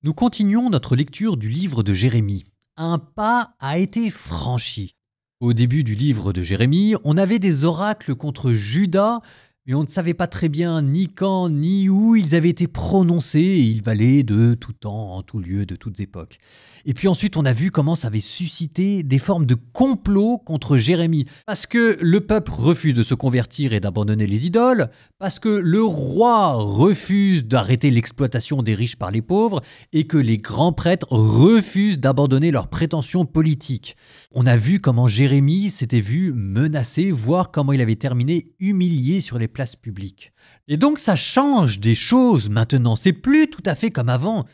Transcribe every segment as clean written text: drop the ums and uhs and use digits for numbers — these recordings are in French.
Nous continuons notre lecture du livre de Jérémie. Un pas a été franchi. Au début du livre de Jérémie, on avait des oracles contre Juda, mais on ne savait pas très bien ni quand ni où ils avaient été prononcés et ils valaient de tout temps, en tout lieu, de toutes époques. Et puis ensuite, on a vu comment ça avait suscité des formes de complot contre Jérémie. Parce que le peuple refuse de se convertir et d'abandonner les idoles, parce que le roi refuse d'arrêter l'exploitation des riches par les pauvres, et que les grands prêtres refusent d'abandonner leurs prétentions politiques. On a vu comment Jérémie s'était vu menacé, voire comment il avait terminé humilié sur les places publiques. Et donc ça change des choses maintenant, c'est plus tout à fait comme avant.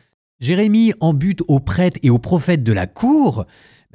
Jérémie en bute aux prêtres et aux prophètes de la cour.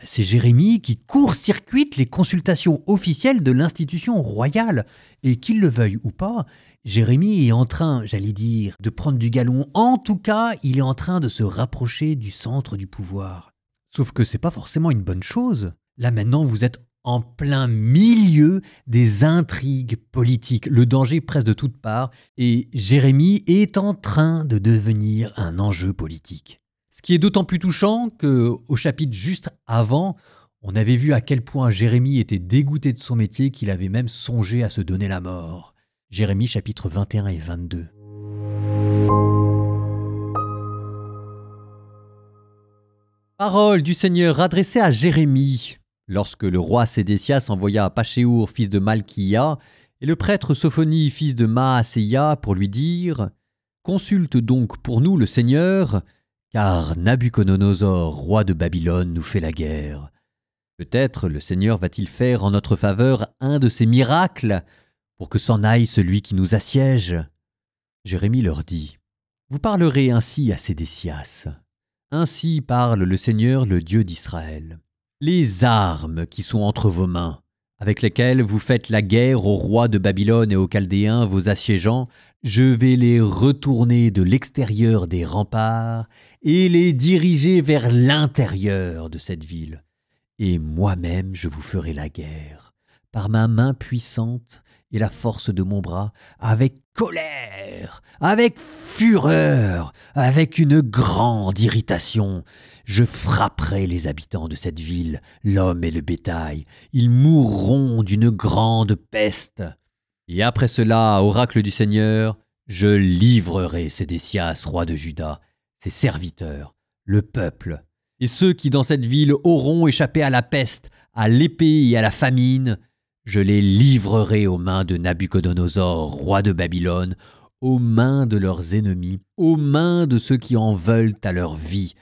C'est Jérémie qui court-circuite les consultations officielles de l'institution royale. Et qu'il le veuille ou pas, Jérémie est en train, j'allais dire, de prendre du galon. En tout cas, il est en train de se rapprocher du centre du pouvoir. Sauf que c'est pas forcément une bonne chose. Là maintenant, vous êtes en plein milieu des intrigues politiques, le danger presque de toutes parts, et Jérémie est en train de devenir un enjeu politique. Ce qui est d'autant plus touchant qu'au chapitre juste avant, on avait vu à quel point Jérémie était dégoûté de son métier qu'il avait même songé à se donner la mort. Jérémie chapitre 21 et 22. Parole du Seigneur adressée à Jérémie. Lorsque le roi Sédécias envoya Pachéour, fils de Malchia, et le prêtre Sophonie, fils de Maaséia, pour lui dire « Consulte donc pour nous le Seigneur, car Nabuchodonosor, roi de Babylone, nous fait la guerre. Peut-être le Seigneur va-t-il faire en notre faveur un de ses miracles, pour que s'en aille celui qui nous assiège. » Jérémie leur dit « Vous parlerez ainsi à Sédécias. Ainsi parle le Seigneur, le Dieu d'Israël. Les armes qui sont entre vos mains, avec lesquelles vous faites la guerre au roi de Babylone et aux Chaldéens, vos assiégeants, je vais les retourner de l'extérieur des remparts et les diriger vers l'intérieur de cette ville. Et moi-même je vous ferai la guerre, par ma main puissante et la force de mon bras, avec colère, avec fureur, avec une grande irritation. Je frapperai les habitants de cette ville, l'homme et le bétail. Ils mourront d'une grande peste. Et après cela, oracle du Seigneur, je livrerai Sédécias, roi de Juda, ses serviteurs, le peuple, et ceux qui dans cette ville auront échappé à la peste, à l'épée et à la famine, je les livrerai aux mains de Nabuchodonosor, roi de Babylone, aux mains de leurs ennemis, aux mains de ceux qui en veulent à leur vie.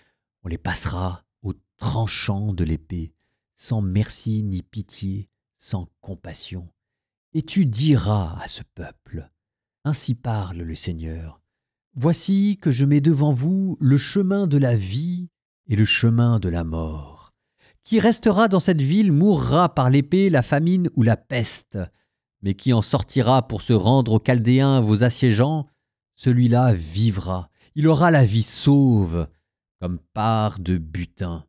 On les passera au tranchant de l'épée, sans merci ni pitié, sans compassion. Et tu diras à ce peuple, ainsi parle le Seigneur, voici que je mets devant vous le chemin de la vie et le chemin de la mort. Qui restera dans cette ville mourra par l'épée, la famine ou la peste, mais qui en sortira pour se rendre aux Chaldéens, vos assiégeants, celui-là vivra, il aura la vie sauve, comme part de butin.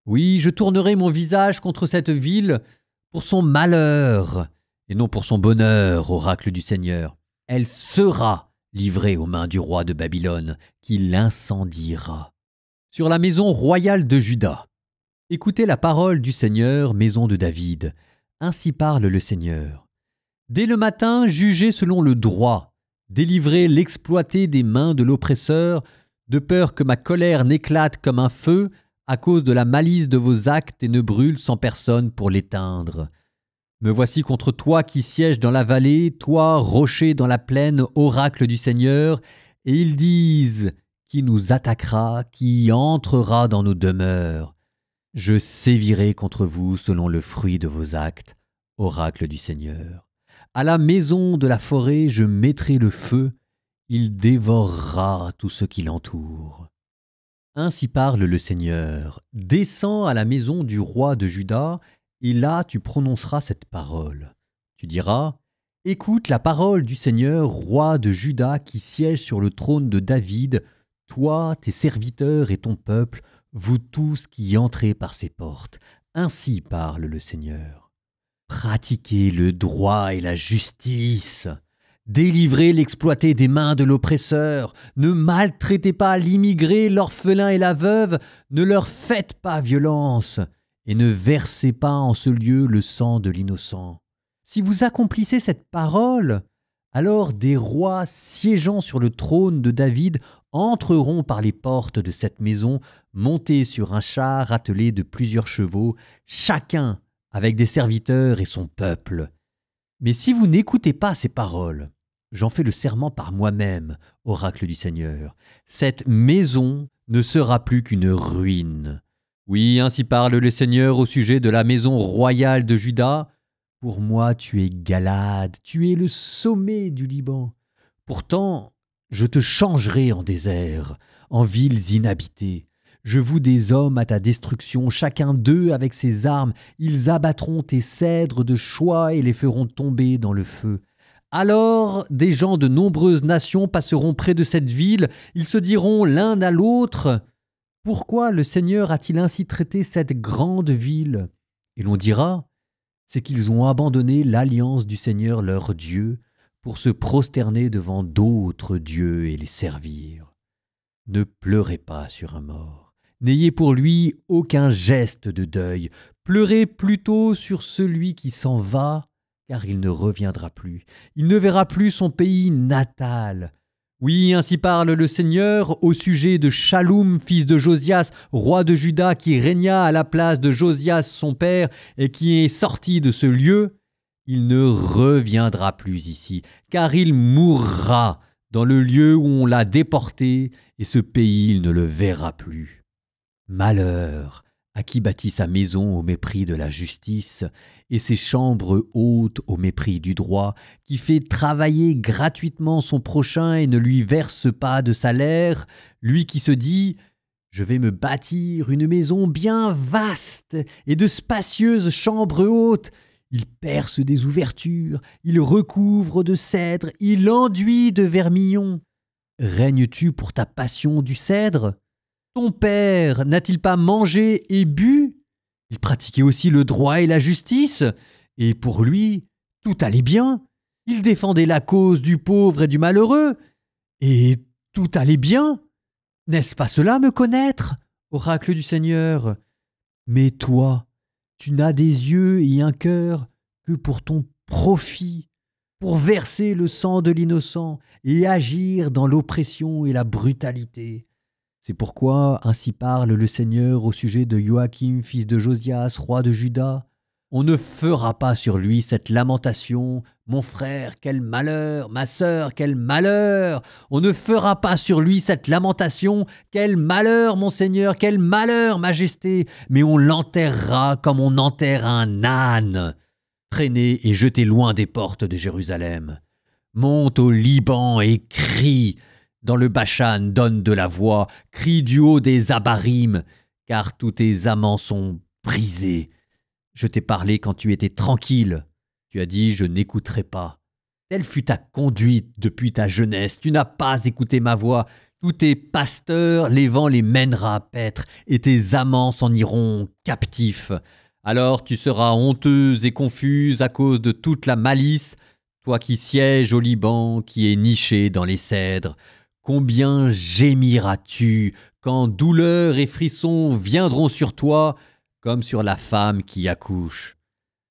Oui, je tournerai mon visage contre cette ville pour son malheur, et non pour son bonheur, oracle du Seigneur. Elle sera livrée aux mains du roi de Babylone, qui l'incendiera. Sur la maison royale de Juda, écoutez la parole du Seigneur, maison de David. Ainsi parle le Seigneur. Dès le matin, jugez selon le droit, délivrez l'exploité des mains de l'oppresseur, de peur que ma colère n'éclate comme un feu à cause de la malice de vos actes et ne brûle sans personne pour l'éteindre. Me voici contre toi qui sièges dans la vallée, toi, rocher dans la plaine, oracle du Seigneur, et ils disent, qui nous attaquera, qui entrera dans nos demeures. Je sévirai contre vous selon le fruit de vos actes, oracle du Seigneur. À la maison de la forêt, je mettrai le feu, il dévorera tout ce qui l'entoure. Ainsi parle le Seigneur. Descends à la maison du roi de Juda, et là tu prononceras cette parole. Tu diras, écoute la parole du Seigneur, roi de Juda, qui siège sur le trône de David, toi, tes serviteurs et ton peuple, vous tous qui entrez par ces portes. Ainsi parle le Seigneur. Pratiquez le droit et la justice. Délivrez l'exploité des mains de l'oppresseur. Ne maltraitez pas l'immigré, l'orphelin et la veuve. Ne leur faites pas violence. Et ne versez pas en ce lieu le sang de l'innocent. Si vous accomplissez cette parole, alors des rois siégeant sur le trône de David entreront par les portes de cette maison, montés sur un char attelé de plusieurs chevaux, chacun avec des serviteurs et son peuple. Mais si vous n'écoutez pas ces paroles, j'en fais le serment par moi-même, oracle du Seigneur, cette maison ne sera plus qu'une ruine. Oui, ainsi parle le Seigneur au sujet de la maison royale de Juda. Pour moi, tu es Galade, tu es le sommet du Liban. Pourtant, je te changerai en désert, en villes inhabitées. Je voue des hommes à ta destruction, chacun d'eux avec ses armes. Ils abattront tes cèdres de choix et les feront tomber dans le feu. Alors des gens de nombreuses nations passeront près de cette ville. Ils se diront l'un à l'autre: « Pourquoi le Seigneur a-t-il ainsi traité cette grande ville ?» Et l'on dira: « C'est qu'ils ont abandonné l'alliance du Seigneur leur Dieu pour se prosterner devant d'autres dieux et les servir. » Ne pleurez pas sur un mort. N'ayez pour lui aucun geste de deuil. Pleurez plutôt sur celui qui s'en va, car il ne reviendra plus. Il ne verra plus son pays natal. Oui, ainsi parle le Seigneur au sujet de Shaloum, fils de Josias, roi de Juda, qui régna à la place de Josias son père et qui est sorti de ce lieu. Il ne reviendra plus ici, car il mourra dans le lieu où on l'a déporté, et ce pays il ne le verra plus. Malheur à qui bâtit sa maison au mépris de la justice et ses chambres hautes au mépris du droit, qui fait travailler gratuitement son prochain et ne lui verse pas de salaire, lui qui se dit « Je vais me bâtir une maison bien vaste et de spacieuses chambres hautes ». Il perce des ouvertures, il recouvre de cèdre, il enduit de vermillon. Règnes-tu pour ta passion du cèdre ? Ton père n'a-t-il pas mangé et bu ? Il pratiquait aussi le droit et la justice, et pour lui, tout allait bien. Il défendait la cause du pauvre et du malheureux, et tout allait bien. N'est-ce pas cela me connaître, oracle du Seigneur ? Mais toi, tu n'as des yeux et un cœur que pour ton profit, pour verser le sang de l'innocent et agir dans l'oppression et la brutalité. C'est pourquoi ainsi parle le Seigneur au sujet de Joachim, fils de Josias, roi de Juda. On ne fera pas sur lui cette lamentation. Mon frère, quel malheur! Ma sœur, quel malheur! On ne fera pas sur lui cette lamentation. Quel malheur, mon Seigneur! Quel malheur, Majesté! Mais on l'enterrera comme on enterre un âne. Traîné et jeté loin des portes de Jérusalem. Monte au Liban et crie. Dans le Bashan, donne de la voix, crie du haut des Abarim, car tous tes amants sont brisés. Je t'ai parlé quand tu étais tranquille. Tu as dit, je n'écouterai pas. Telle fut ta conduite depuis ta jeunesse. Tu n'as pas écouté ma voix. Tous tes pasteurs, les vents les mènera à paître, et tes amants s'en iront captifs. Alors tu seras honteuse et confuse à cause de toute la malice, toi qui sièges au Liban, qui es niché dans les cèdres. Combien gémiras-tu quand douleur et frissons viendront sur toi, comme sur la femme qui accouche.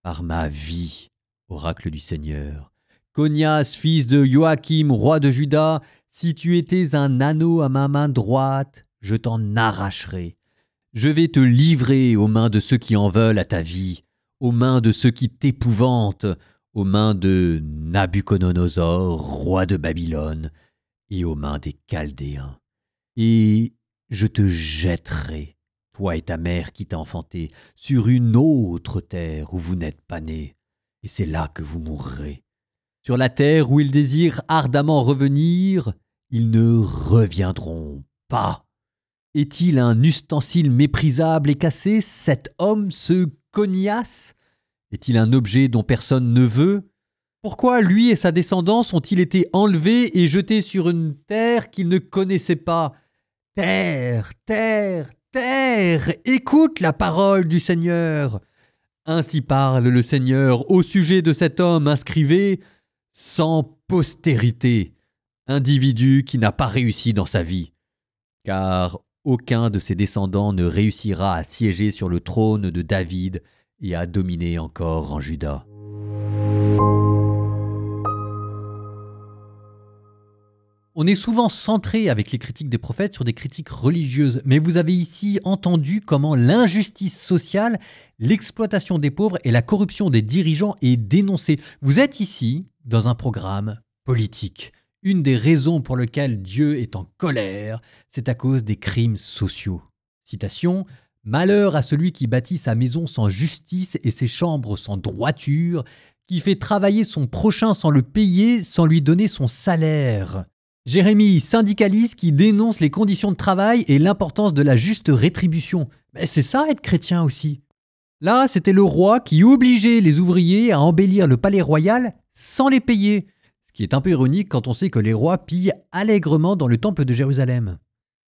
Par ma vie, oracle du Seigneur, Conias, fils de Joachim, roi de Juda, si tu étais un anneau à ma main droite, je t'en arracherai. Je vais te livrer aux mains de ceux qui en veulent à ta vie, aux mains de ceux qui t'épouvantent, aux mains de Nabuchodonosor, roi de Babylone, et aux mains des Chaldéens. Et je te jetterai, toi et ta mère qui t'a enfanté, sur une autre terre où vous n'êtes pas nés, et c'est là que vous mourrez. Sur la terre où ils désirent ardemment revenir, ils ne reviendront pas. Est-il un ustensile méprisable et cassé, cet homme, ce Conias ? Est-il un objet dont personne ne veut ? Pourquoi lui et sa descendance ont-ils été enlevés et jetés sur une terre qu'ils ne connaissaient pas ? Terre, terre, terre, écoute la parole du Seigneur. Ainsi parle le Seigneur au sujet de cet homme inscrivé, sans postérité, individu qui n'a pas réussi dans sa vie. Car aucun de ses descendants ne réussira à siéger sur le trône de David et à dominer encore en Juda. On est souvent centré avec les critiques des prophètes sur des critiques religieuses, mais vous avez ici entendu comment l'injustice sociale, l'exploitation des pauvres et la corruption des dirigeants est dénoncée. Vous êtes ici dans un programme politique. Une des raisons pour lesquelles Dieu est en colère, c'est à cause des crimes sociaux. Citation : « Malheur à celui qui bâtit sa maison sans justice et ses chambres sans droiture, qui fait travailler son prochain sans le payer, sans lui donner son salaire. » Jérémie, syndicaliste qui dénonce les conditions de travail et l'importance de la juste rétribution. Mais c'est ça être chrétien aussi. Là, c'était le roi qui obligeait les ouvriers à embellir le palais royal sans les payer. Ce qui est un peu ironique quand on sait que les rois pillent allègrement dans le temple de Jérusalem.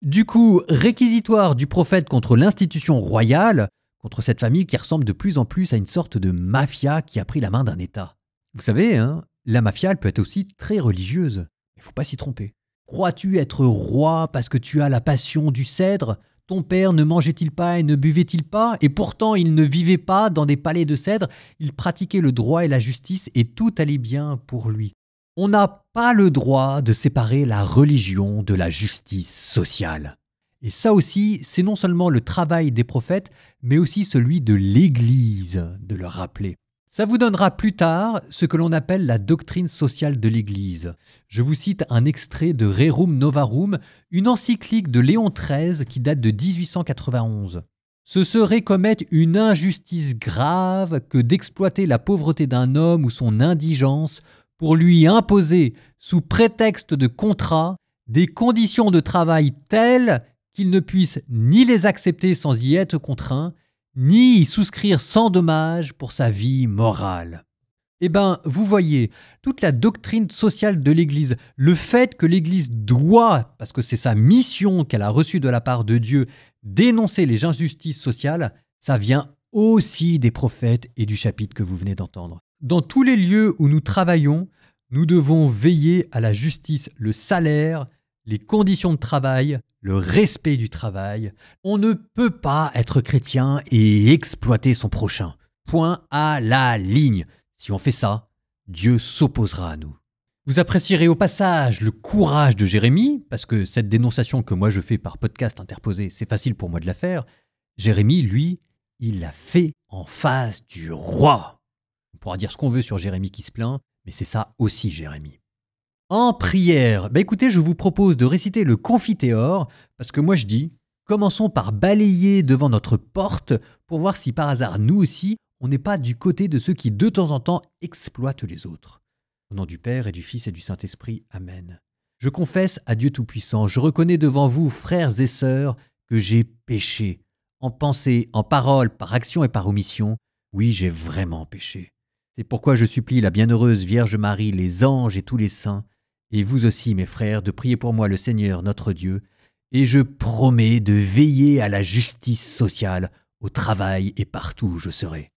Du coup, réquisitoire du prophète contre l'institution royale, contre cette famille qui ressemble de plus en plus à une sorte de mafia qui a pris la main d'un État. Vous savez, la mafia elle peut être aussi très religieuse. Il ne faut pas s'y tromper. Crois-tu être roi parce que tu as la passion du cèdre ? Ton père ne mangeait-il pas et ne buvait-il pas ? Et pourtant, il ne vivait pas dans des palais de cèdre, il pratiquait le droit et la justice et tout allait bien pour lui. On n'a pas le droit de séparer la religion de la justice sociale. Et ça aussi, c'est non seulement le travail des prophètes, mais aussi celui de l'Église de le rappeler. Ça vous donnera plus tard ce que l'on appelle la doctrine sociale de l'Église. Je vous cite un extrait de Rerum Novarum, une encyclique de Léon XIII qui date de 1891. « Ce serait commettre une injustice grave que d'exploiter la pauvreté d'un homme ou son indigence pour lui imposer, sous prétexte de contrat, des conditions de travail telles qu'il ne puisse ni les accepter sans y être contraint, ni y souscrire sans dommage pour sa vie morale. » Eh bien, vous voyez, toute la doctrine sociale de l'Église, le fait que l'Église doit, parce que c'est sa mission qu'elle a reçue de la part de Dieu, dénoncer les injustices sociales, ça vient aussi des prophètes et du chapitre que vous venez d'entendre. Dans tous les lieux où nous travaillons, nous devons veiller à la justice, le salaire, les conditions de travail, le respect du travail. On ne peut pas être chrétien et exploiter son prochain. Point à la ligne. Si on fait ça, Dieu s'opposera à nous. Vous apprécierez au passage le courage de Jérémie, parce que cette dénonciation que moi je fais par podcast interposé, c'est facile pour moi de la faire. Jérémie, lui, il l'a fait en face du roi. On pourra dire ce qu'on veut sur Jérémie qui se plaint, mais c'est ça aussi Jérémie. En prière, écoutez, je vous propose de réciter le Confiteor, parce que moi je dis, commençons par balayer devant notre porte pour voir si par hasard, nous aussi, on n'est pas du côté de ceux qui de temps en temps exploitent les autres. Au nom du Père et du Fils et du Saint-Esprit, Amen. Je confesse à Dieu Tout-Puissant, je reconnais devant vous, frères et sœurs, que j'ai péché, en pensée, en parole, par action et par omission. Oui, j'ai vraiment péché. C'est pourquoi je supplie la bienheureuse Vierge Marie, les anges et tous les saints, et vous aussi, mes frères, de prier pour moi le Seigneur notre Dieu, et je promets de veiller à la justice sociale, au travail et partout où je serai.